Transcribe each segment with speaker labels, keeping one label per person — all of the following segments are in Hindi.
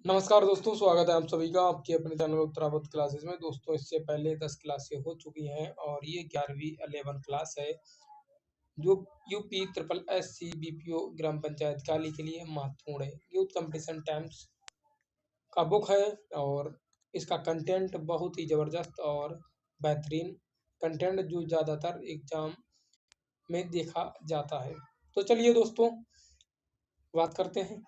Speaker 1: नमस्कार दोस्तों, स्वागत है आप सभी का आपके अपने चैनल उत्तरावत क्लासेस में। दोस्तों, इससे पहले 10 क्लासें हो चुकी हैं और ये 11वीं 11 क्लास है जो UP triple S C BPO ग्राम पंचायत काली के लिए महत्वपूर्ण है। यूथ कंपटीशन टाइम्स का बुक है और इसका कंटेंट बहुत ही ज़बरदस्त और बेहतरीन कंटेंट जो ज़्यादातर एग्जाम में देखा जाता है। तो चलिए दोस्तों, बात करते हैं।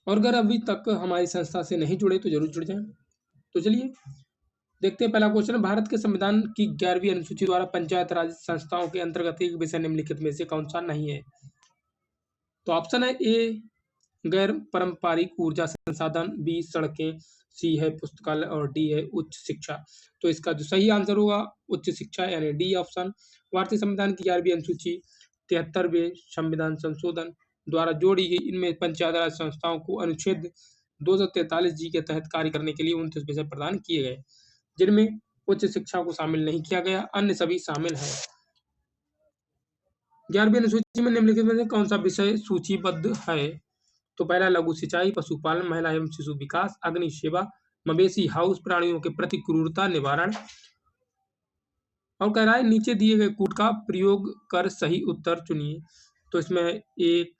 Speaker 1: और अगर अभी तक हमारी संस्था से नहीं जुड़े तो जरूर जुड़ जाएं। तो चलिए देखते हैं। पहला क्वेश्चन है, भारत के संविधान की 11वीं अनुसूची द्वारा पंचायत राज संस्थाओं के अंतर्गत एक विषय निम्नलिखित में से कौन सा नहीं है? तो ऑप्शन है ए गैर पारंपरिक ऊर्जा संसाधन, बी सड़कें, सी है पुस्तकालय और डी है उच्च शिक्षा। तो इसका जो सही आंसर होगा उच्च शिक्षा यानी डी ऑप्शन। भारतीय संविधान की 11वीं अनुसूची 73वें संविधान संशोधन द्वारा जोड़ी गई। इनमें पंचायत राज संस्थाओं को अनुच्छेद 243 जी के तहत कार्य करने के लिए 29 विषय प्रदान किए गए, जिनमें उच्च शिक्षा को शामिल नहीं किया गया, अन्य सभी शामिल है। 11वीं अनुसूची में निम्नलिखित में से कौन सा विषय सूचीबद्ध है? तो पहला लघु सिंचाई, पशुपालन, महिला एवं शिशु विकास, अग्नि सेवा, मवेशी हाउस प्राणियों के प्रति क्रूरता निवारण। और कह रहा है नीचे दिए गए कूट का प्रयोग कर सही उत्तर चुनिए। तो इसमें 1,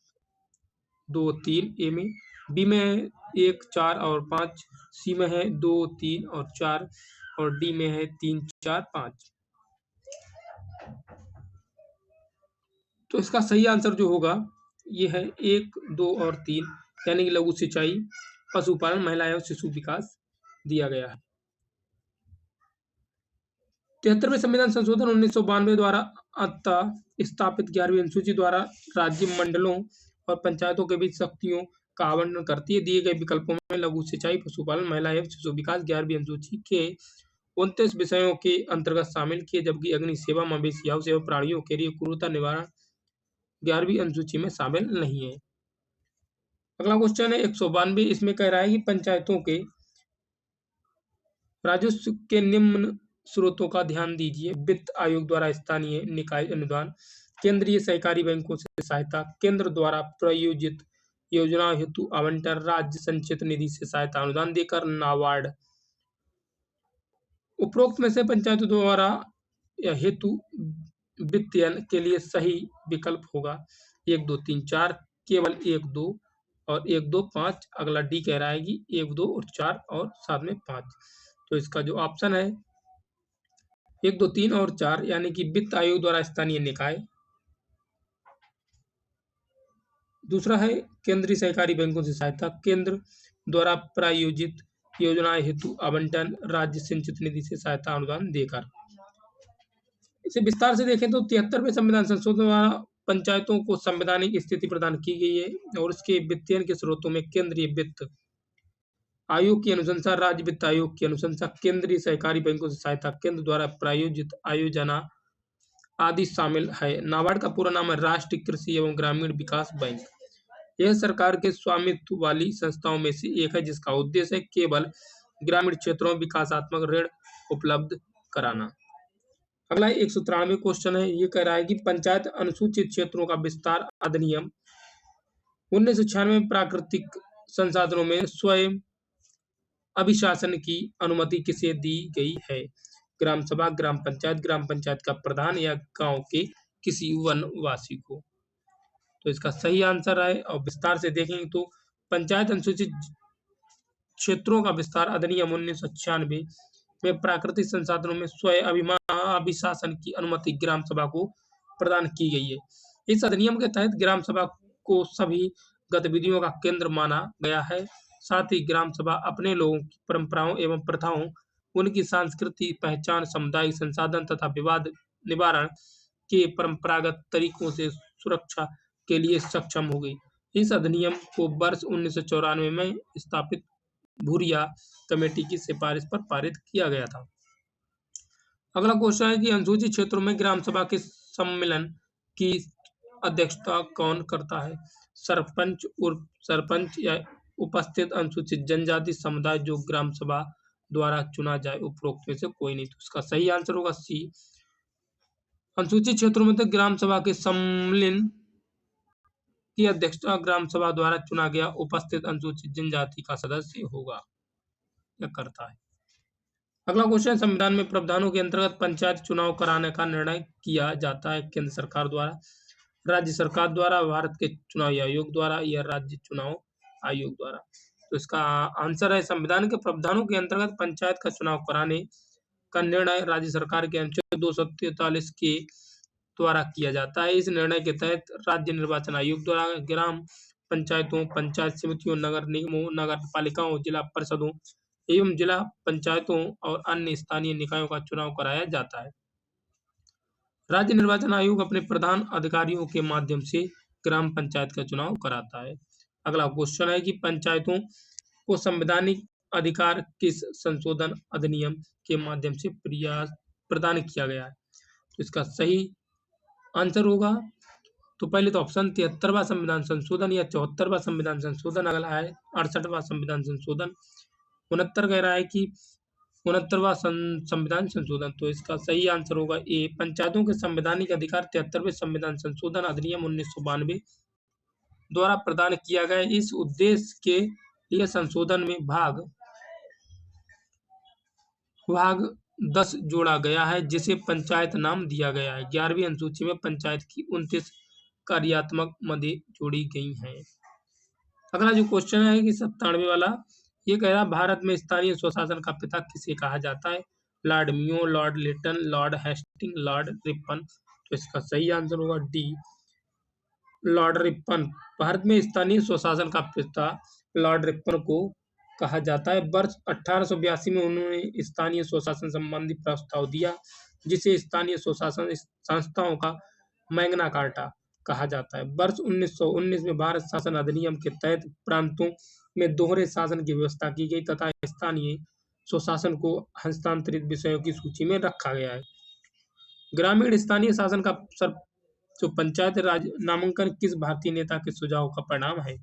Speaker 1: 2, 3 ए में, बी में है 1, 4 और 5, सी में है 2, 3 और 4 और डी में है 3, 4, 5। तो इसका सही आंसर जो होगा ये है 1, 2 और 3, यानी कि लघु सिंचाई, पशुपालन, महिला एवं शिशु विकास दिया गया है। 73वें संविधान संशोधन 1992 द्वारा अंतः स्थापित 11वीं अनुसूची द्वारा राज्य मंडलों और पंचायतों के बीच शक्तियों का आवंटन करती है। दिए गए विकल्पों में लघु सिंचाई, पशुपालन, महिला एवं शिशु विकास 11वीं अनुसूची के 29 विषयों के अंतर्गत शामिल किए, जबकि अग्नि सेवा, मवेशी हाउस एवं प्राणियों के लिए क्रूरता निवारण 11वीं अनुसूची में शामिल नहीं है। अगला क्वेश्चन है 192। इसमें कह रहा है कि पंचायतों के राजस्व के निम्न स्रोतों का ध्यान दीजिए। वित्त आयोग द्वारा स्थानीय निकाय अनुदान, केंद्रीय सहकारी बैंकों से सहायता, केंद्र द्वारा प्रायोजित योजना हेतु आवंटन, राज्य संचित निधि से सहायता अनुदान देकर, नाबार्ड। उपरोक्त में से पंचायतों द्वारा या हेतु वित्तीयन के लिए सही विकल्प होगा 1, 2, 3, 4, केवल 1, 2 और 1, 2, 5। अगला डी कह रहा है कि 1, 2 और 4 और साथ में 5। तो इसका जो ऑप्शन है 1, 2, 3 और 4 यानी कि वित्त आयोग द्वारा स्थानीय निकाय। दूसरा है केंद्रीय सहकारी बैंकों से सहायता, केंद्र द्वारा प्रायोजित योजनाएं हेतु आवंटन, राज्य संचित निधि से सहायता अनुदान देकर। इसे विस्तार से देखें तो 73वें संविधान संशोधन द्वारा पंचायतों को संवैधानिक स्थिति प्रदान की गई है और उसके वित्तीयन के स्रोतों में केंद्रीय वित्त आयोग की अनुशंसा, राज्य वित्त आयोग की अनुशंसा, केंद्रीय सहकारी बैंकों से सहायता, केंद्र द्वारा प्रायोजित आयोजना आदि शामिल है। नाबार्ड का पूरा नाम है राष्ट्रीय कृषि एवं ग्रामीण विकास बैंक। यह सरकार के स्वामित्व वाली संस्थाओं में से एक है, जिसका उद्देश्य है केवल ग्रामीण क्षेत्रों में विकासात्मक ऋण उपलब्ध कराना। अगला 193 क्वेश्चन है। ये कह रहा है कि पंचायत अनुसूचित क्षेत्रों का विस्तार अधिनियम 1996 में प्राकृतिक संसाधनों में स्वयं अभिशासन की अनुमति किसे दी गई है? ग्राम सभा, ग्राम पंचायत का प्रधान या गांव के किसी वनवासी को? तो इसका सही आंसर है और विस्तार से देखेंगे तो पंचायत अनुसूचित क्षेत्रों का विस्तार अधिनियम 1996 में प्राकृतिक संसाधनों में स्वयं अभिशासन की अनुमति ग्राम सभा को प्रदान की गई है। इस अधिनियम के तहत ग्राम सभा को सभी गतिविधियों का केंद्र माना गया है। साथ ही ग्राम सभा अपने लोगों की परंपराओं एवं प्रथाओं, उनकी सांस्कृतिक पहचान, सामुदायिक संसाधन तथा विवाद निवारण के परंपरागत तरीकों से सुरक्षा के लिए सक्षम हो गई। इस अधिनियम को वर्ष 1994 में स्थापित भूरिया कमेटी की सिफारिश पर पारित किया गया था। अगला क्वेश्चन है कि अनुसूचित क्षेत्रों में ग्राम सभा के सम्मेलन की अध्यक्षता कौन करता है? सरपंच, उप सरपंच या उपस्थित अनुसूचित जनजाति समुदाय जो ग्राम सभा द्वारा चुना जाए? उपरोक्त में से कोई नहीं। तो इसका सही आंसर होगा सी। अनुसूचित क्षेत्रों में तो ग्राम सभा के सम्मेलन की अध्यक्षता ग्राम सभा द्वारा चुना गया उपस्थित अनुसूचित जनजाति का सदस्य होगा या करता है। अगला क्वेश्चन, संविधान में प्रावधानों के अंतर्गत पंचायत चुनाव कराने का निर्णय किया जाता है केंद्र सरकार द्वारा, राज्य सरकार द्वारा, भारत के चुनाव आयोग द्वारा या राज्य चुनाव आयोग द्वारा। तो इसका आंसर है संविधान के प्रावधानों के अंतर्गत पंचायत का चुनाव कराने का निर्णय राज्य सरकार के अनुच्छेद 243 के द्वारा किया जाता है। इस निर्णय के तहत राज्य निर्वाचन आयोग द्वारा ग्राम पंचायतों, पंचायत समितियों, नगर निगमों, नगर पालिकाओं, जिला परिषदों एवं जिला पंचायतों और अन्य स्थानीय निकायों का चुनाव कराया जाता है। राज्य निर्वाचन आयोग अपने प्रधान अधिकारियों के माध्यम से ग्राम पंचायत का चुनाव कराता है। अगला क्वेश्चन है कि पंचायतों को संवैधानिक अधिकार किस संशोधन अधिनियम के माध्यम से प्रदान किया गया है? तो इसका सही आंसर होगा, तो पहले तो ऑप्शन 73वां संविधान संशोधन या 74वां संविधान संशोधन, अगला है 68वां संविधान संशोधन, 69 कह रहा है कि 69वां संविधान संशोधन। तो इसका सही आंसर होगा ए, पंचायतों के संवैधानिक अधिकार 73वें संविधान संशोधन अधिनियम 1992 द्वारा प्रदान किया गया। इस उद्देश्य के लिए संशोधन में भाग 10 जोड़ा गया है, जिसे पंचायत नाम दिया गया है। 11वीं अनुसूची में पंचायत की 29 कार्यात्मक मदें जोड़ी गई हैं। अगला जो क्वेश्चन है कि 97 वाला, ये कह रहा भारत में स्थानीय स्वशासन का पिता किसे कहा जाता है? Lord Mayo, Lord Lytton, Lord Hastings, Lord Ripon. तो इसका सही आंसर होगा डी, लॉर्ड रिपन। भारत में स्थानीय स्वशासन का पिता लॉर्ड रिपन को कहा जाता है। वर्ष 1882 में उन्होंने स्थानीय स्वशासन संबंधी प्रस्ताव दिया, जिसे स्थानीय स्वशासन संस्थाओं का मैग्ना कार्टा कहा जाता है। वर्ष 1919 में भारत शासन अधिनियम के तहत प्रांतों में दोहरे शासन की व्यवस्था की गई तथा स्थानीय स्वशासन को हस्तांतरित विषयों की सूची में रखा गया है। ग्रामीण स्थानीय शासन का जो पंचायत राज नामांकन किस भारतीय नेता के सुझाव का परिणाम है?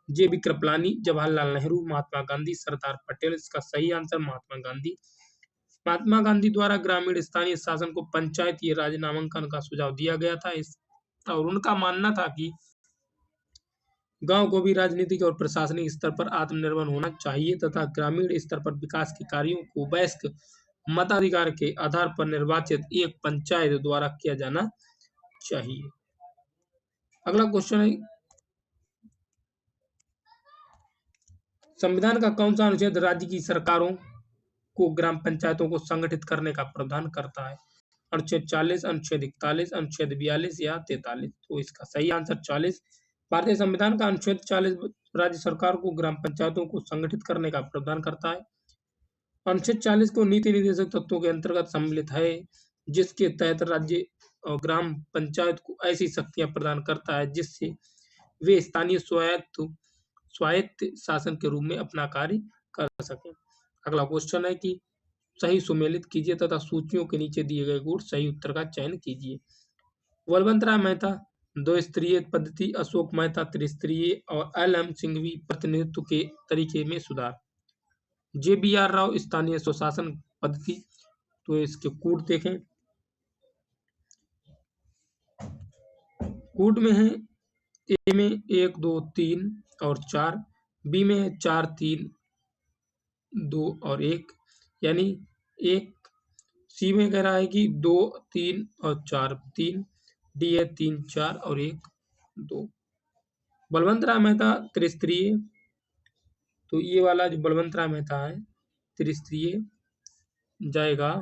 Speaker 1: जे.बी. कृपलानी, जवाहरलाल नेहरू, महात्मा गांधी, सरदार पटेल। इसका सही आंसर महात्मा गांधी। महात्मा गांधी द्वारा ग्रामीण स्थानीय शासन को पंचायती राज नामांकन का सुझाव दिया गया था, और उनका मानना था कि गांव को भी राजनीतिक और प्रशासनिक स्तर पर आत्मनिर्भर होना चाहिए तथा ग्रामीण स्तर पर विकास के कार्यों को वयस्क मताधिकार के आधार पर निर्वाचित एक पंचायत द्वारा किया जाना चाहिए। अगला क्वेश्चन है, संविधान का कौन सा अनुच्छेद राज्य की सरकारों को ग्राम पंचायतों को संगठित करने का प्रावधान करता है? अनुच्छेद 40, अनुच्छेद 41, अनुच्छेद 42 या 43। तो इसका सही आंसर 40। भारतीय संविधान का अनुच्छेद 40 राज्य सरकार को ग्राम पंचायतों को संगठित करने का प्रावधान करता है। अनुच्छेद 40 को नीति निर्देशक तत्वों के अंतर्गत सम्मिलित है, जिसके तहत राज्य और ग्राम पंचायत को ऐसी शक्तियां प्रदान करता है जिससे वे स्थानीय स्वायत्त शासन के रूप में अपना कार्य कर सकें। अगला क्वेश्चन है कि सही सुमेलित कीजिए तथा सूचियों के नीचे दिए गए गुण सही उत्तर का चयन कीजिए। बलवंतराय मेहता दो स्तरीय पद्धति, अशोक मेहता त्रिस्तरीय और एल.एम. सिंघवी प्रतिनिधित्व के तरीके में सुधार। जे.बी.आर. राव स्थानीय स्वशासन पद्धति। तो इसके कूट देखें, कूट में है ए में 1, 2, 3 और 4, बी में है 4, 3, 2 और 1 यानी 1, सी में कह रहा है कि 2, 3 और 4, 3, डी है 3, 4 और 1, 2। बलवंतराय मेहता त्रिस्तरीय, तो ये वाला जो बलवंतराय मेहता है त्रिस्तरीय जाएगा,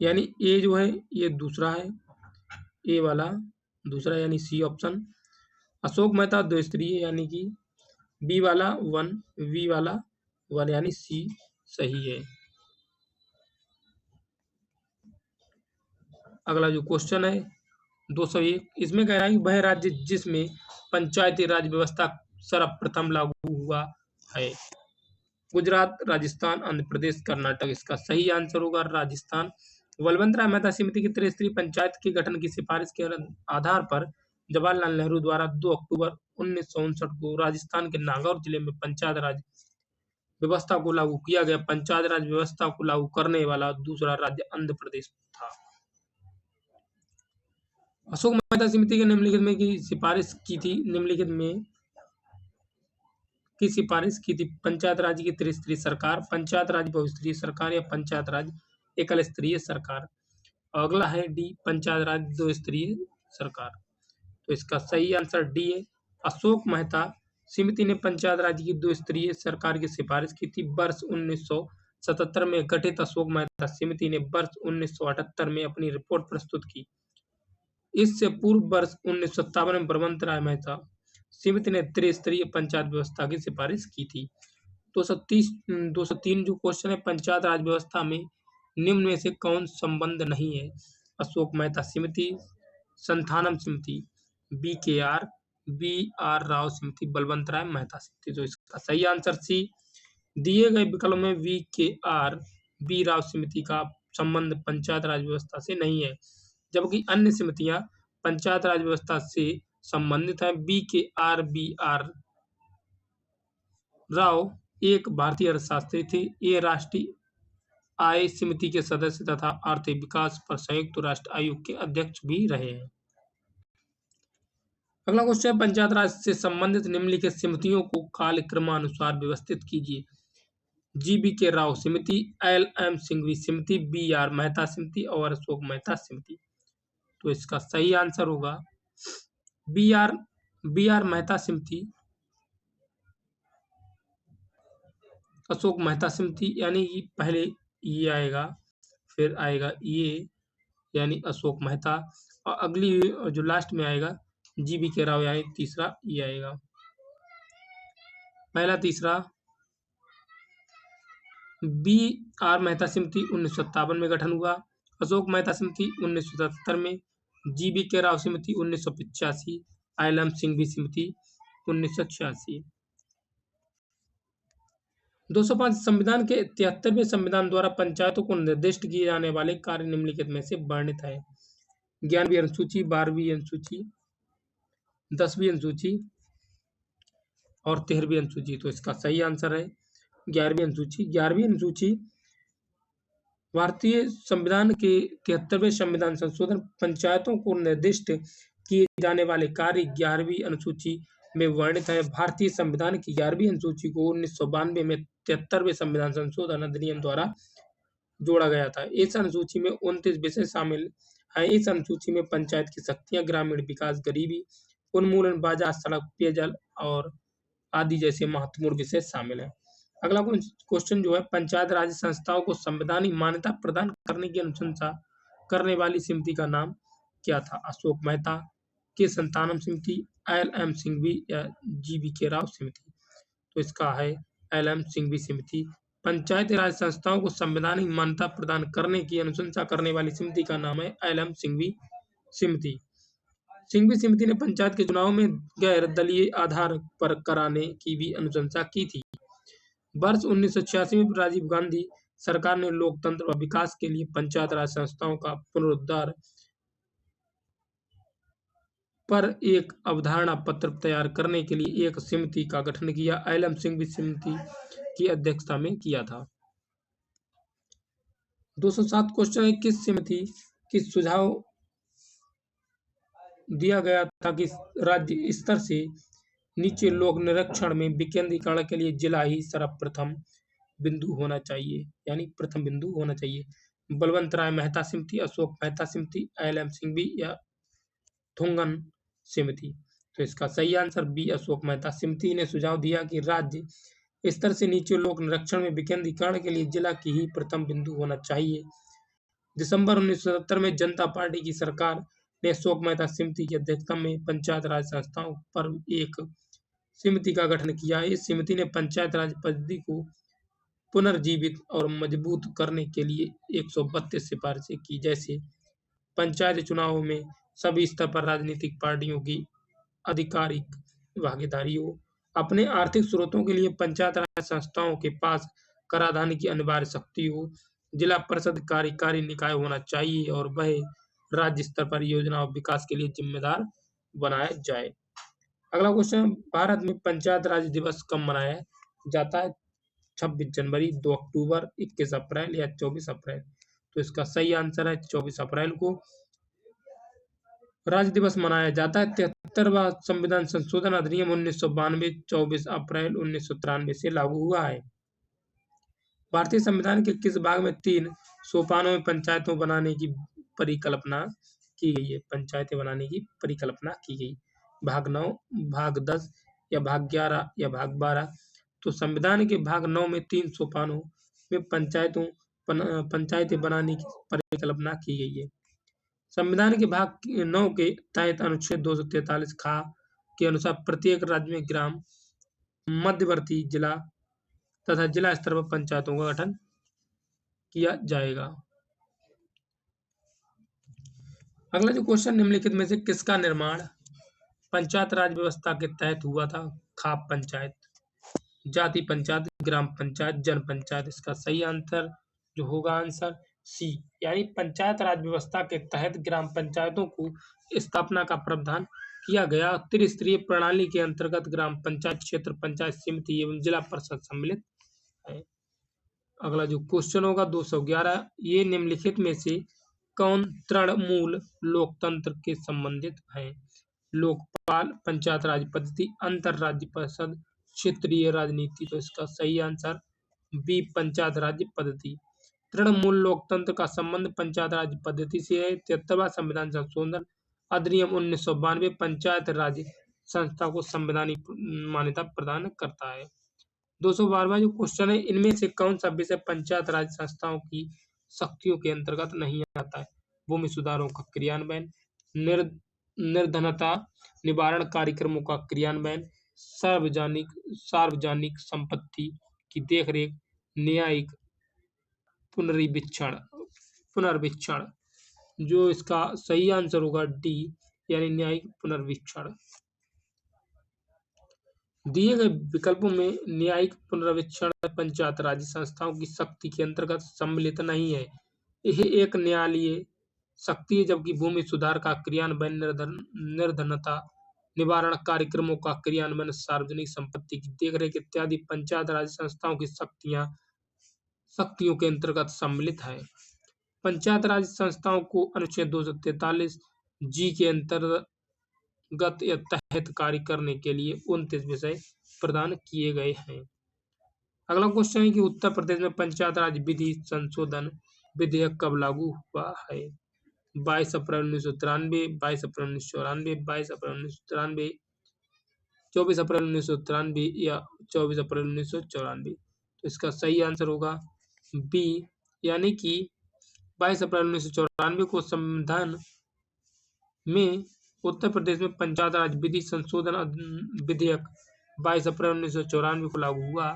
Speaker 1: यानी ए जो है ये दूसरा है, ए वाला दूसरा यानी सी ऑप्शन। अशोक मेहता दो स्तरीय यानी कि बी वाला 1, वी वाला 1 यानी सी सही है। अगला जो क्वेश्चन है 201, इसमें कह रहा है कि वह राज्य जिसमें पंचायती राज व्यवस्था सर्वप्रथम लागू हुआ है? गुजरात, राजस्थान, आंध्र प्रदेश, कर्नाटक। इसका सही आंसर होगा राजस्थान। बलवंतराय मेहता समिति की त्रिस्तरीय पंचायत के गठन की सिफारिश के आधार पर जवाहरलाल नेहरू द्वारा 2 अक्टूबर 1959 को राजस्थान के नागौर जिले में पंचायत राज व्यवस्था को लागू किया गया। पंचायत राज व्यवस्था को लागू करने वाला दूसरा राज्य आंध्र प्रदेश था। अशोक मेहता समिति के निम्नलिखित में की सिफारिश की थी, निम्नलिखित में की सिफारिश की थी? पंचायत राज की त्रिस्तरीय सरकार, पंचायत राज बहुस्तरीय सरकार या पंचायत राज एकल स्तरीय सरकार। अगला है डी, पंचायत राज दो स्तरीय सरकार। तो इसका सही आंसर डी है। अशोक मेहता समिति ने पंचायत राज की दो स्तरीय सरकार की सिफारिश की थी। वर्ष 1977 में गठित अशोक मेहता समिति ने वर्ष 1978 में अपनी रिपोर्ट प्रस्तुत की। इससे पूर्व वर्ष 1957 में बलवंत राय मेहता समिति ने त्रिस्तरीय पंचायत व्यवस्था की सिफारिश की थी। 203 जो क्वेश्चन है, पंचायत राज व्यवस्था में निम्न में से कौन संबंध नहीं है? अशोक मेहता समिति, संथानम समिति, BKR, BR राव समिति, बलवंत राय मेहता समिति। तो इसका सही आंसर सी। दिए गए विकल्प में VKR, B राव समिति का संबंध पंचायत राज व्यवस्था से नहीं है, जबकि अन्य समितियां पंचायत राज व्यवस्था से संबंधित है। BKR, BR राव एक भारतीय अर्थशास्त्री थे। ये राष्ट्रीय आय समिति के सदस्य तथा आर्थिक विकास पर संयुक्त राष्ट्र आयोग के अध्यक्ष भी रहे हैं। अगला क्वेश्चन, पंचायत राज से संबंधित निम्नलिखित समितियों को कालक्रमानुसार व्यवस्थित कीजिए। GBK राव समिति, LM सिंघवी समिति, BR मेहता समिति और अशोक मेहता समिति। तो इसका सही आंसर होगा BR मेहता समिति, अशोक मेहता समिति, यानी कि पहले ये आएगा, फिर आएगा ये यानी अशोक मेहता, और अगली जो लास्ट में आएगा GBK राव यानी तीसरा ये आएगा। पहला तीसरा BR मेहता समिति 1957 में गठन हुआ, अशोक मेहता समिति 1977 में, GBK राव समिति 1985, LM सिंघवी समिति 1986। 205 संविधान के 73वें संविधान द्वारा पंचायतों को निर्दिष्ट किए जाने वाले कार्य निम्नलिखित में से वर्णित है? 11वीं अनुसूची, 12वीं अनुसूची, 10वीं अनुसूची और 13वीं अनुसूची। तो इसका सही आंसर है 11वीं अनुसूची। 11वीं अनुसूची भारतीय संविधान के 73वें संविधान संशोधन पंचायतों को निर्दिष्ट किए जाने वाले कार्य 11वीं अनुसूची में वर्णित है। भारतीय संविधान की 11वीं अनुसूची को 1992 में 73वें संविधान संशोधन अधिनियम द्वारा जोड़ा गया था। इस अनुसूची में 29 विषय शामिल है। इस अनुसूची में पंचायत की शक्तियां, ग्रामीण विकास, गरीबी उन्मूलन, बाजार, सड़क, पेयजल और आदि जैसे महत्वपूर्ण विषय शामिल हैं। अगला क्वेश्चन जो है, पंचायत राज संस्थाओं को संवैधानिक मान्यता प्रदान करने की अनुशंसा करने वाली समिति का नाम क्या था? अशोक मेहता के संतानम समिति, LM सिंघवी या GBK राव समिति। तो इसका है LM सिंघवी समिति। पंचायत राज संस्थाओं को संवैधानिक मान्यता प्रदान करने की अनुशंसा करने वाली समिति का नाम है LM सिंघवी समिति। सिंघवी समिति ने पंचायत के चुनाव में गैर दलीय आधार पर कराने की भी अनुशंसा की थी। वर्ष 1986 में राजीव गांधी सरकार ने लोकतंत्र व विकास के लिए पंचायत राज संस्थाओं का पुनरुद्धार पर एक अवधारणा पत्र तैयार करने के लिए एक समिति का गठन किया। LM सिंघवी समिति की अध्यक्षता में किया था। 207 क्वेश्चन है, किस समिति की सुझाव दिया गया था कि राज्य स्तर से नीचे लोक निरीक्षण में विकेंद्रीकरण के लिए जिला ही सर्वप्रथम बिंदु होना चाहिए, यानी प्रथम बिंदु होना चाहिए? बलवंत राय मेहता समिति, अशोक मेहता समिति, LM सिंघवी या थोंगन समिति। तो इसका सही आंसर बी, अशोक मेहता समिति ने सुझाव दिया कि राज्य स्तर से नीचे लोक निरीक्षण में विकेंद्रीकरण के लिए जिला की ही प्रथम बिंदु होना चाहिए। दिसंबर 1970 में जनता पार्टी की सरकार ने अशोक मेहता समिति की अध्यक्षता में पंचायत राज संस्थाओं पर एक समिति का गठन किया। इस समिति ने पंचायत राज पद्धति को पुनर्जीवित और मजबूत करने के लिए 132 सिफारिशें की, जैसे पंचायत चुनावों में सभी स्तर पर राजनीतिक पार्टियों की आधिकारिक भागीदारी हो, अपने आर्थिक स्रोतों के लिए पंचायत राज संस्थाओं के पास कराधान की अनिवार्य शक्ति हो, जिला परिषद कार्यकारी निकाय होना चाहिए और वह राज्य स्तर पर योजना और विकास के लिए जिम्मेदार बनाया जाए। अगला क्वेश्चन, भारत में पंचायत राज दिवस कब मनाया जाता है? 26 जनवरी, 2 अक्टूबर, 21 अप्रैल या 24 अप्रैल? तो इसका सही आंसर है 24 अप्रैल को। राज्य दिवस मनाया जाता है? 73वां संविधान संशोधन अधिनियम 1992 24 अप्रैल 1993 से लागू हुआ है। भारतीय संविधान के किस भाग में 3 सोपानों में पंचायतों बनाने की परिकल्पना की गई है? पंचायतें बनाने की परिकल्पना की गई। भाग 9, भाग 10 या भाग 11 या भाग 12? तो संविधान के भाग 9 में 3 सोपानों में पंचायतें बनाने की परिकल्पना की गई है। संविधान के भाग 9 के तहत अनुच्छेद 243 खा के अनुसार प्रत्येक राज्य में ग्राम, मध्यवर्ती जिला तथा जिला स्तर पर पंचायतों का गठन किया जाएगा। अगला जो क्वेश्चन, निम्नलिखित में से किसका निर्माण पंचायत राज व्यवस्था के तहत हुआ था? खाप पंचायत, जाति पंचायत, ग्राम पंचायत, जन पंचायत। इसका सही आंसर जो होगा आंसर सी, यानी पंचायत राज व्यवस्था के तहत ग्राम पंचायतों को स्थापना का प्रावधान किया गया। त्रिस्तरीय प्रणाली के अंतर्गत ग्राम पंचायत, क्षेत्र पंचायत समिति एवं जिला परिषद सम्मिलित है। अगला जो क्वेश्चन होगा 211, ये निम्नलिखित में से कौन तृणमूल लोकतंत्र के संबंधित है? लोकपाल, पंचायत राज पद्धति, अंतर राज्य परिषद, क्षेत्रीय राजनीति। तो इसका सही आंसर बी, पंचायत राज्य पद्धति। तृणमूल लोकतंत्र का संबंध पंचायत राज पद्धति से है। 73वां संविधान संशोधन अधिनियम 1992 पंचायत राज संस्था को संवैधानिक मान्यता प्रदान करता है। 212वां जो क्वेश्चन है, इनमें से कौन सा विषय पंचायत राज संस्थाओं की शक्तियों के अंतर्गत नहीं आता है? भूमि सुधारों का क्रियान्वयन, निर्धनता निवारण कार्यक्रमों का क्रियान्वयन, सार्वजनिक सार्वजनिक संपत्ति की देखरेख, न्यायिक पुनरीक्षण पुनर्वीक्षण। जो इसका सही आंसर होगा डी, यानी न्यायिक पुनर्वीक्षण। दिए गए विकल्पों में न्यायिक पुनर्वीक्षण पंचायत राज संस्थाओं की शक्ति के अंतर्गत सम्मिलित नहीं है। यह एक न्यायालयीय शक्ति है, जबकि भूमि सुधार का क्रियान्वयन, निर्धनता निवारण कार्यक्रमों का क्रियान्वयन, सार्वजनिक संपत्ति की देखरेख इत्यादि पंचायत राज संस्थाओं की शक्तियों के अंतर्गत सम्मिलित है। पंचायत राज संस्थाओं को अनुच्छेद 243 जी के अंतर्गत या तहत कार्य करने के लिए 29 विषय प्रदान किए गए हैं। अगला क्वेश्चन है कि उत्तर प्रदेश में पंचायत राज विधि संशोधन विधेयक कब लागू हुआ है? 22 अप्रैल 1993, 22 अप्रैल 1994, 22 अप्रैल 1993, 24 अप्रैल 1993 या 24 अप्रैल 1994? तो इसका सही आंसर होगा बी, यानी कि 22 अप्रैल 1994 को संविधान में उत्तर प्रदेश में पंचायत राज विधि संशोधन विधेयक 22 अप्रैल 1994 को लागू हुआ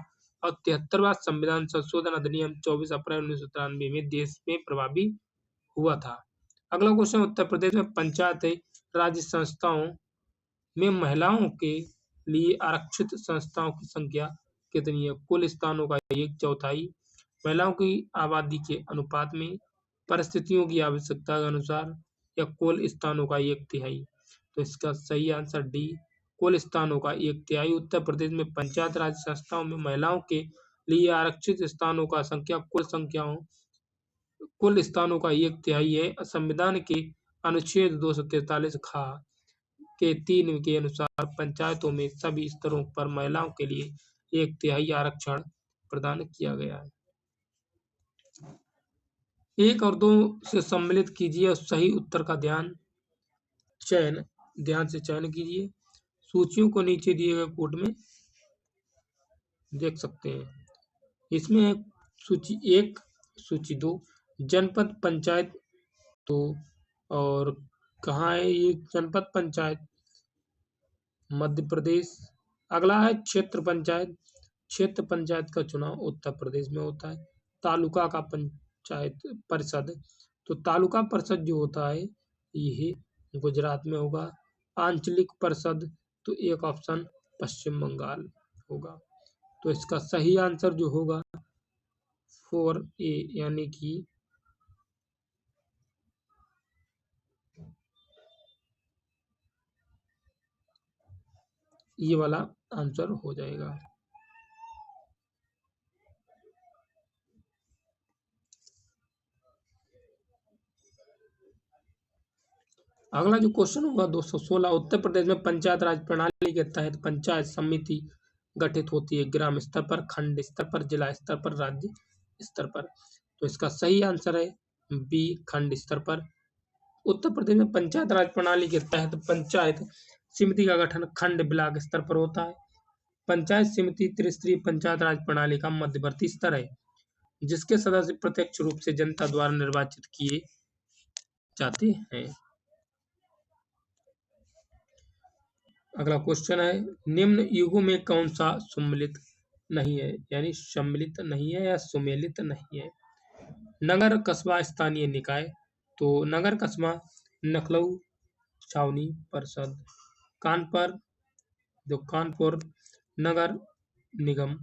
Speaker 1: और 73वां संविधान संशोधन अधिनियम 24 अप्रैल 1993 में देश में प्रभावी हुआ था। अगला क्वेश्चन, उत्तर प्रदेश में पंचायत राज संस्थाओं में महिलाओं के लिए आरक्षित संस्थाओं की संख्या कितनी है? कुल स्थानों का 1/4, महिलाओं की आबादी के अनुपात में, परिस्थितियों की आवश्यकता के अनुसार या कुल स्थानों का 1/3? तो इसका सही आंसर डी, कुल स्थानों का 1/3। उत्तर प्रदेश में पंचायत राज संस्थाओं में महिलाओं के लिए आरक्षित स्थानों का संख्या कुल स्थानों का 1/3 है। संविधान के अनुच्छेद 243 खा के 3 के अनुसार पंचायतों में सभी स्तरों पर महिलाओं के लिए 1/3 आरक्षण प्रदान किया गया है। 1 और 2 से सम्मिलित कीजिए और सही उत्तर का ध्यान से चयन कीजिए। सूचियों को नीचे दिए गए कोड में देख सकते हैं। इसमें सूची 1, सूची 2 जनपद पंचायत। तो और कहाँ है ये जनपद पंचायत? मध्य प्रदेश। अगला है क्षेत्र पंचायत। क्षेत्र पंचायत का चुनाव उत्तर प्रदेश में होता है। तालुका का पंचायत परिषद, तो तालुका परिषद जो होता है यह गुजरात में होगा। आंचलिक परिषद, तो एक ऑप्शन पश्चिम बंगाल होगा। तो इसका सही आंसर जो होगा 4A, यानी कि ये वाला आंसर हो जाएगा। अगला जो क्वेश्चन होगा 216, उत्तर प्रदेश में पंचायत राज प्रणाली के तहत पंचायत समिति गठित होती है ग्राम स्तर पर, खंड स्तर पर, जिला स्तर पर, राज्य स्तर पर। तो इसका सही आंसर है बी, खंड स्तर पर। उत्तर प्रदेश में पंचायत राज प्रणाली के तहत पंचायत समिति का गठन खंड ब्लॉक स्तर पर होता है। पंचायत समिति त्रिस्तरीय पंचायत राज प्रणाली का मध्यवर्ती स्तर है, जिसके सदस्य प्रत्यक्ष रूप से जनता द्वारा निर्वाचित किए जाते हैं। अगला क्वेश्चन है, निम्न युगों में कौन सा सम्मिलित नहीं है, यानी सम्मिलित नहीं है या सुमेलित नहीं है। नगर, कस्बा, स्थानीय निकाय। तो नगर, कस्बा लखनऊ छावनी परिषद, कानपुर नगर निगम,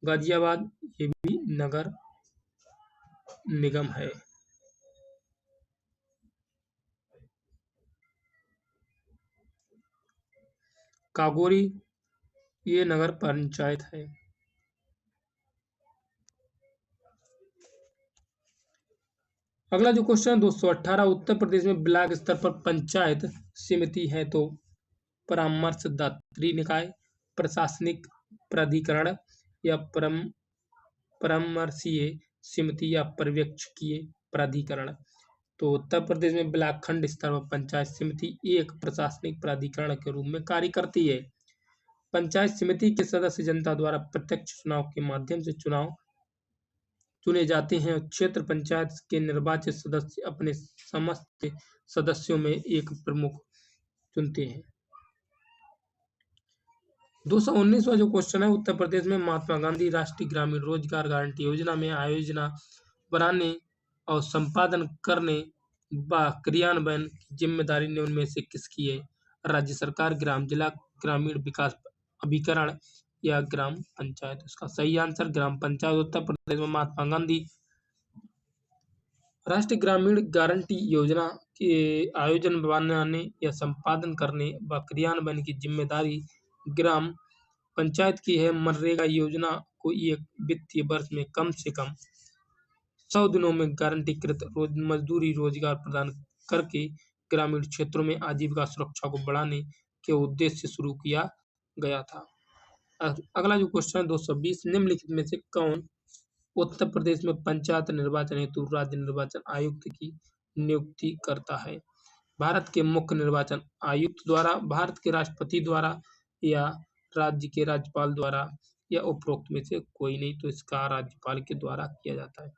Speaker 1: गाजियाबाद ये भी नगर निगम है। कागोरी ये नगर पंचायत है। अगला जो क्वेश्चन है 218, उत्तर प्रदेश में ब्लॉक स्तर पर पंचायत समिति है तो परामर्शदात्री निकाय, प्रशासनिक प्राधिकरण या परामर्शीय समिति या पर्यवेक्षकीय प्राधिकरण। तो उत्तर प्रदेश में ब्लॉक खंड स्तर पर पंचायत समिति एक प्रशासनिक प्राधिकरण के रूप में कार्य करती है। पंचायत समिति के सदस्य जनता द्वारा प्रत्यक्ष चुनाव के माध्यम से चुने जाते हैं। क्षेत्र पंचायत के निर्वाचित सदस्य अपने समस्त सदस्यों में एक प्रमुख चुनते हैं। 219वां जो क्वेश्चन है, उत्तर प्रदेश में महात्मा गांधी राष्ट्रीय ग्रामीण रोजगार गारंटी योजना में आयोजना बनाने और संपादन करने व क्रियान्वयन की जिम्मेदारी निम्न में से किसकी है। राज्य सरकार, ग्राम जिला ग्रामीण विकास अभिकरण या ग्राम पंचायत। इसका सही आंसर ग्राम पंचायत। उत्तर प्रदेश में महात्मा गांधी राष्ट्रीय ग्रामीण गारंटी योजना के आयोजन बनाने या संपादन करने व क्रियान्वयन की जिम्मेदारी ग्राम पंचायत की है। मनरेगा योजना को एक वित्तीय वर्ष में कम से कम 100 दिनों में गारंटीकृत मजदूरी रोजगार प्रदान करके ग्रामीण क्षेत्रों में आजीविका सुरक्षा को बढ़ाने के उद्देश्य से शुरू किया गया था। अगला जो क्वेश्चन है 220, निम्नलिखित में से कौन उत्तर प्रदेश में पंचायत निर्वाचन हेतु राज्य निर्वाचन आयुक्त की नियुक्ति करता है। भारत के मुख्य निर्वाचन आयुक्त द्वारा, भारत के राष्ट्रपति द्वारा या राज्य के राज्यपाल द्वारा या उपरोक्त में से कोई नहीं। तो इसका राज्यपाल के द्वारा किया जाता है।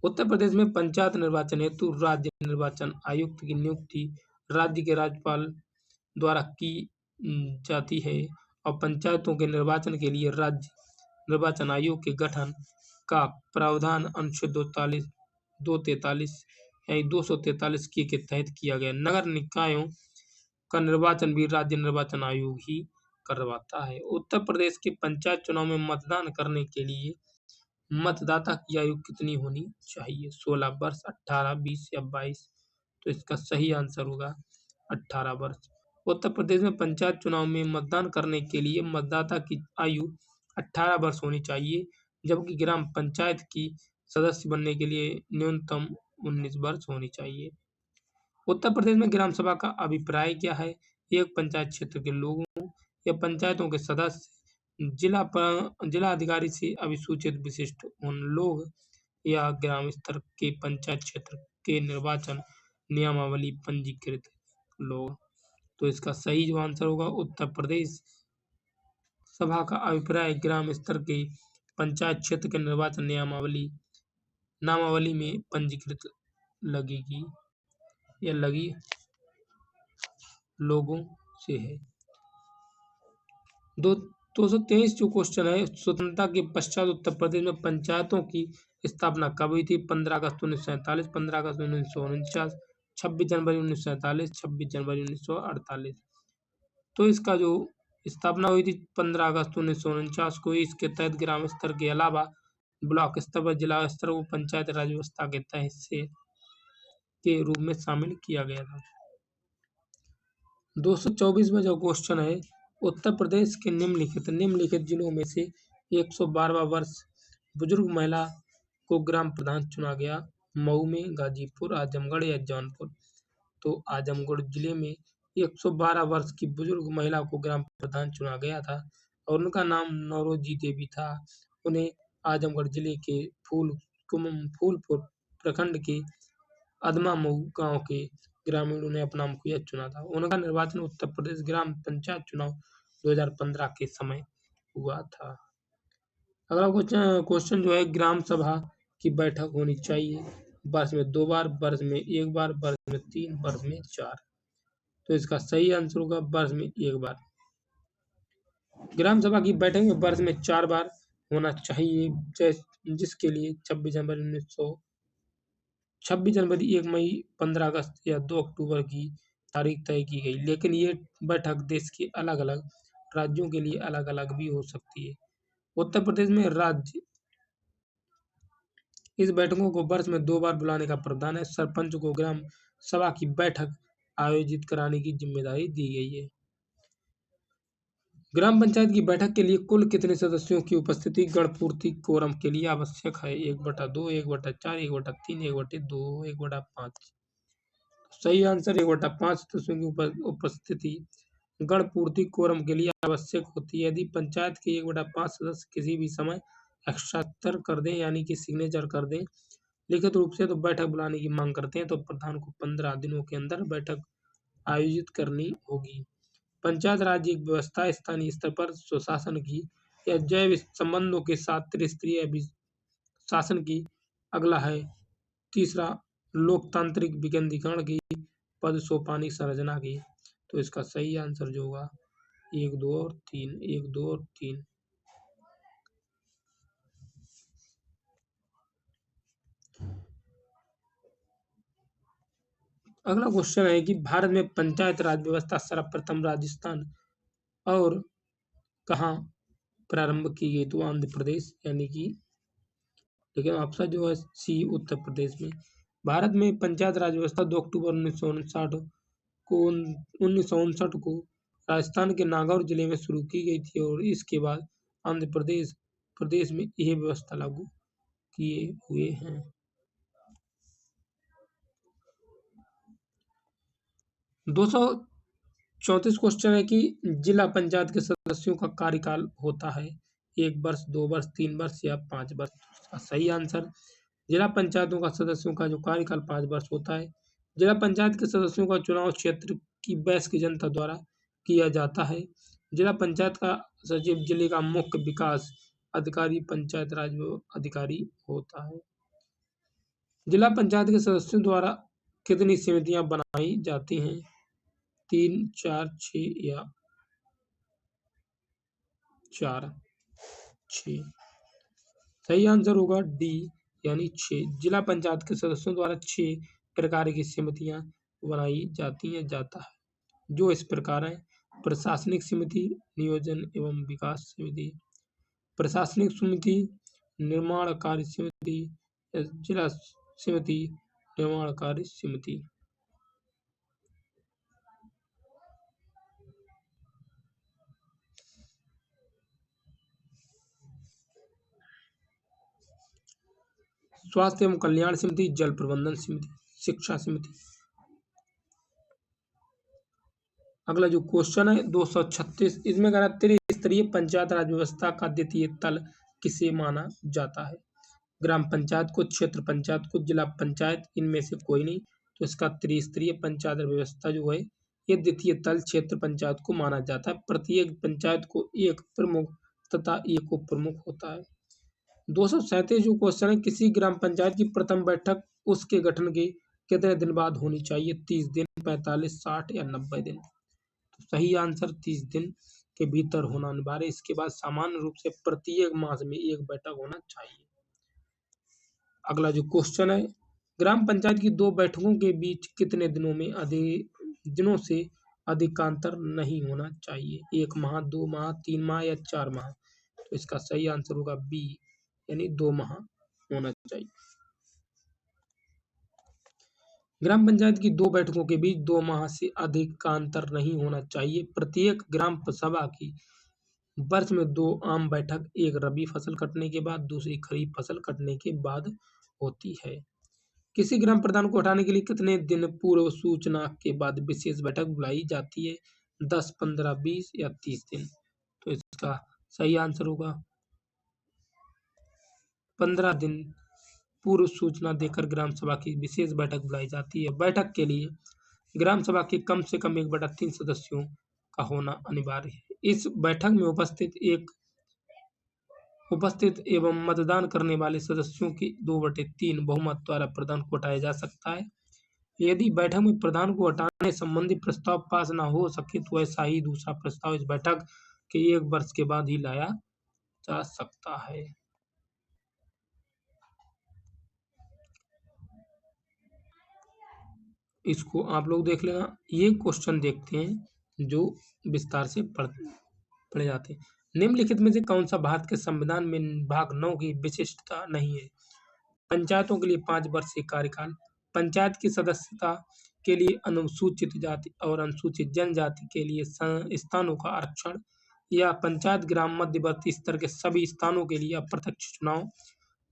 Speaker 1: उत्तर प्रदेश में पंचायत निर्वाचन हेतु राज्य निर्वाचन आयुक्त की नियुक्ति राज्य के राज्यपाल द्वारा की जाती है और पंचायतों के निर्वाचन के लिए राज्य निर्वाचन आयोग के गठन का प्रावधान अनुच्छेद 243 के तहत किया गया। नगर निकायों का निर्वाचन भी राज्य निर्वाचन आयोग ही करवाता है। उत्तर प्रदेश के पंचायत चुनाव में मतदान करने के लिए मतदाता की आयु कितनी होनी चाहिए। 16 वर्ष, 18, 20 या 22। तो इसका सही आंसर होगा 18 वर्ष। उत्तर प्रदेश में पंचायत चुनाव में मतदान करने के लिए मतदाता की आयु 18 वर्ष होनी चाहिए, जबकि ग्राम पंचायत की सदस्य बनने के लिए न्यूनतम 19 वर्ष होनी चाहिए। उत्तर प्रदेश में ग्राम सभा का अभिप्राय क्या है। एक पंचायत क्षेत्र के लोगों या पंचायतों के सदस्य, जिला अधिकारी से अभिसूचित विशिष्ट उन लोग या ग्राम स्तर के पंचायत क्षेत्र के निर्वाचन नियमावली पंजीकृत लोग। तो इसका सही जो आंसर होगा उत्तर प्रदेश सभा का अभिप्राय ग्राम स्तर के पंचायत क्षेत्र के निर्वाचन नामावली में पंजीकृत लगेगी या लगी लोगों से है। 223 जो क्वेश्चन है, स्वतंत्रता के पश्चात उत्तर प्रदेश में पंचायतों की स्थापना कब हुई थी। 15 अगस्त 1947, 15 अगस्त 1949, 26 जनवरी 1947, 26 जनवरी 1948। तो इसका जो स्थापना हुई थी 15 अगस्त 1949 को। इसके तहत ग्राम स्तर के अलावा ब्लॉक स्तर पर जिला स्तर को पंचायत राज व्यवस्था के तहत हिस्से के रूप में शामिल किया गया था। 224वां जो क्वेश्चन है, उत्तर प्रदेश के निम्नलिखित जिलों में से 112वां वर्ष बुजुर्ग महिला को ग्राम प्रधान चुना गया। मऊ में, गाजीपुर, आजमगढ़ या जौनपुर। तो आजमगढ़ जिले में 112 वर्ष की बुजुर्ग महिला को ग्राम प्रधान चुना गया था और उनका नाम नौरोजी देवी था। उन्हें आजमगढ़ जिले के फूलपुर प्रखंड के अदमामऊ गांव के ग्रामीणों ने अपना मुखिया चुना था। उनका निर्वाचन उत्तर प्रदेश ग्राम पंचायत चुनाव 2015 के समय हुआ था। अगला क्वेश्चन जो है, ग्राम सभा की बैठक होनी चाहिए वर्ष में 2 बार, वर्ष में 1 बार, वर्ष में 3, वर्ष में 4। तो इसका सही आंसर होगा वर्ष में 1 बार। ग्राम सभा की बैठक में वर्ष में 4 बार होना चाहिए, जिसके लिए 26 जनवरी, 1 मई, 15 अगस्त या 2 अक्टूबर की तारीख तय की गई। लेकिन ये बैठक देश के अलग अलग राज्यों के लिए अलग अलग भी हो सकती है। उत्तर प्रदेश में राज्य इस बैठकों को वर्ष में 2 बार बुलाने का प्रावधान है। सरपंच को ग्राम सभा की बैठक आयोजित कराने की जिम्मेदारी दी गई है। ग्राम पंचायत की बैठक के लिए कुल कितने सदस्यों की उपस्थिति गणपूर्ति कोरम के लिए आवश्यक है? 1/2, 1/4, 1/3, 1/2, 1/5। सही आंसर 1/5 सदस्यों की उपस्थिति गणपूर्ति कोरम के लिए आवश्यक होती है। यदि पंचायत के 1/5 सदस्य किसी भी समय हस्ताक्षर कर दें, यानी कि सिग्नेचर कर दें लिखित रूप से, तो बैठक बुलाने की मांग करते हैं, तो प्रधान को 15 दिनों के अंदर बैठक आयोजित करनी होगी। पंचायत राज एक व्यवस्था स्थानीय स्तर पर स्वशासन की या जैव संबंधों के साथ त्रिस्तरीय शासन की। अगला है तीसरा, लोकतांत्रिक विकेंद्रीकरण की, पद सोपानी संरचना की। तो इसका सही आंसर जो होगा 1, 2 और 3, 1, 2 और 3। अगला क्वेश्चन है कि भारत में पंचायत राज व्यवस्था सर्वप्रथम राजस्थान और कहाँ प्रारंभ की गई? तो आंध्र प्रदेश, यानी कि, लेकिन ऑप्शन जो है सी उत्तर प्रदेश में। भारत में पंचायत राज व्यवस्था 2 अक्टूबर 1959 को राजस्थान के नागौर जिले में शुरू की गई थी और इसके बाद आंध्र प्रदेश में यह व्यवस्था लागू किए हुए हैं। 234 क्वेश्चन है कि जिला पंचायत के सदस्यों का कार्यकाल होता है 1 वर्ष, 2 वर्ष, 3 वर्ष या 5 वर्ष। सही आंसर जिला पंचायतों का सदस्यों का जो कार्यकाल 5 वर्ष होता है। जिला पंचायत के सदस्यों का चुनाव क्षेत्र की वयस्क जनता द्वारा किया जाता है। जिला पंचायत का सचिव जिले का मुख्य विकास अधिकारी पंचायत राज अधिकारी होता है। जिला पंचायत के सदस्यों द्वारा कितनी समितियां बनाई जाती हैं? 3, 4, 6 या 4? 6। सही आंसर होगा डी, यानी 6। जिला पंचायत के सदस्यों द्वारा 6 प्रकार की समितियां बनाई जाती हैं जाता है, जो इस प्रकार है: प्रशासनिक समिति, नियोजन एवं विकास समिति, प्रशासनिक समिति, निर्माण कार्य समिति, जिला समिति, निर्माण कार्य समिति। स्वास्थ्य एवं कल्याण समिति, जल प्रबंधन समिति, शिक्षा समिति। अगला जो क्वेश्चन है 236, इसमें कह रहा है त्रिस्तरीय पंचायत राज व्यवस्था का द्वितीय तल किसे माना जाता है? ग्राम पंचायत को, क्षेत्र पंचायत को, जिला पंचायत, इनमें से कोई नहीं। तो इसका त्रिस्तरीय पंचायत व्यवस्था जो है ये द्वितीय तल क्षेत्र पंचायत को माना जाता है। प्रत्येक पंचायत को एक प्रमुख तथा एक उप प्रमुख होता है। 237 जो क्वेश्चन है, किसी ग्राम पंचायत की प्रथम बैठक उसके गठन के कितने दिन बाद होनी चाहिए? 30 दिन, 45, 60 या 90 दिन? तो सही आंसर 30 दिन के भीतर होना अनिवार्य। इसके बाद सामान्य रूप से प्रत्येक मास में एक बैठक होना चाहिए। अगला जो क्वेश्चन है, ग्राम पंचायत की 2 बैठकों के बीच कितने दिनों से अधिक का अंतर नहीं होना चाहिए? 1 माह, 2 माह, 3 माह या 4 माह? तो इसका सही आंसर होगा बी, यानी 2 माह होना चाहिए। ग्राम पंचायत की 2 बैठकों के बीच 2 माह से अधिक का अंतर नहीं होना चाहिए। प्रत्येक ग्राम सभा की वर्ष में 2 आम बैठक, एक रबी फसल कटने के बाद, दूसरी खरीफ फसल कटने के बाद होती है। किसी ग्राम प्रधान को हटाने के लिए कितने दिन पूर्व सूचना के बाद विशेष बैठक बुलाई जाती है? 10, 15, 20 या 30 दिन। तो इसका सही आंसर होगा 15 दिन पूर्व सूचना देकर ग्राम सभा की विशेष बैठक बुलाई जाती है। बैठक के लिए ग्राम सभा के कम से कम 1/3 सदस्यों का होना अनिवार्य है। इस बैठक में उपस्थित एवं मतदान करने वाले सदस्यों की 2/3 बहुमत द्वारा प्रधान को हटाया जा सकता है। यदि बैठक में प्रधान को हटाने संबंधी प्रस्ताव पास न हो सके तो ऐसा ही दूसरा प्रस्ताव इस बैठक के 1 वर्ष के बाद ही लाया जा सकता है। इसको आप लोग देख लेना। ये क्वेश्चन देखते हैं जो विस्तार से पढ़े जाते हैं। निम्नलिखित में से कौन सा भारत के संविधान में भाग 9 की विशिष्टता नहीं है? पंचायतों के लिए 5 वर्षीय कार्यकाल, पंचायत की सदस्यता के लिए अनुसूचित जाति और अनुसूचित जनजाति के लिए स्थानों का आरक्षण, या पंचायत ग्राम मध्यवर्ती स्तर के सभी स्थानों के लिए अप्रत्यक्ष चुनाव,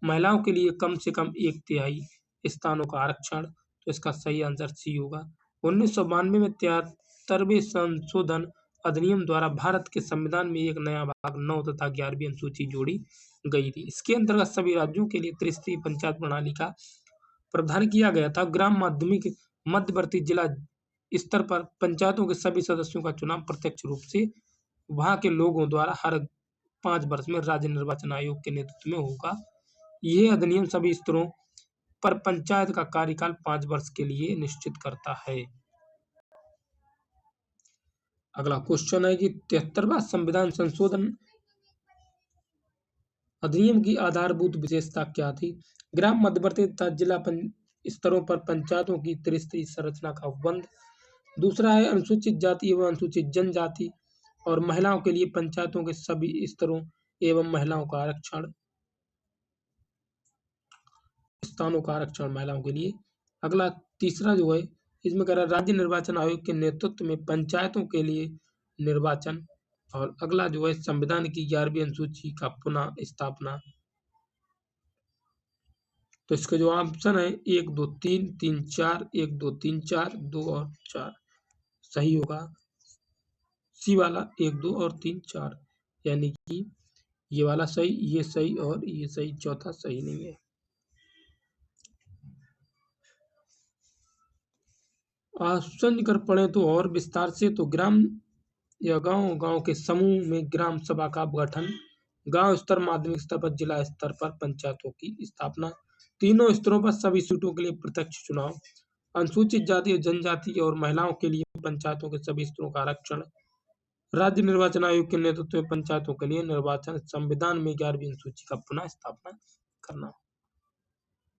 Speaker 1: महिलाओं के लिए कम से कम 1/3 स्थानों का आरक्षण। तो इसका सही आंसर सी होगा। 1992 में 73वें संशोधन अधिनियम द्वारा भारत के संविधान में एक नया भाग 9 तथा 11वीं अनुसूची जोड़ी गई थी। इसके अंतर्गत सभी राज्यों के लिए त्रिस्तरीय पंचायत प्रणाली का प्रावधान किया गया था। ग्राम माध्यमिक मध्यवर्ती जिला स्तर पर पंचायतों के सभी सदस्यों का चुनाव प्रत्यक्ष रूप से वहां के लोगों द्वारा हर 5 वर्ष में राज्य निर्वाचन आयोग के नेतृत्व में होगा। यह अधिनियम सभी स्तरों पर पंचायत का कार्यकाल 5 वर्ष के लिए निश्चित करता है। अगला क्वेश्चन है कि 73वां संविधान संशोधन अधिनियम की आधारभूत विशेषता क्या थी? ग्राम मध्यवर्ती तथा जिला स्तरों पर पंचायतों की त्रिस्तरीय संरचना का उपबंध। दूसरा है अनुसूचित जाति एवं अनुसूचित जनजाति और महिलाओं के लिए पंचायतों के सभी स्तरों एवं महिलाओं का आरक्षण, स्थानों का आरक्षण महिलाओं के लिए। अगला तीसरा जो है इसमें कह रहा है राज्य निर्वाचन आयोग के नेतृत्व में पंचायतों के लिए निर्वाचन। और अगला जो है संविधान की 11वीं अनुसूची का पुनः स्थापना। तो इसके जो ऑप्शन है 1, 2, 3, 3, 4, 1, 2, 3, 4, 2 और 4 सही होगा। सी वाला 1, 2 और 3, 4 यानी कि ये वाला सही, ये सही और ये सही, चौथा सही नहीं है। ऑप्शन कर पढ़े तो और विस्तार से, तो ग्राम या गांव के समूह में ग्राम सभा का गठन, गांव स्तर, माध्यमिक स्तर पर, जिला स्तर पर पंचायतों की स्थापना, तीनों स्तरों पर सभी सीटों के लिए प्रत्यक्ष चुनाव, अनुसूचित जाति और जनजाति और महिलाओं के लिए पंचायतों के सभी स्तरों का आरक्षण, राज्य निर्वाचन आयोग के नेतृत्व में पंचायतों के लिए निर्वाचन, संविधान में 11वीं अनुसूची का पुनः स्थापना करना।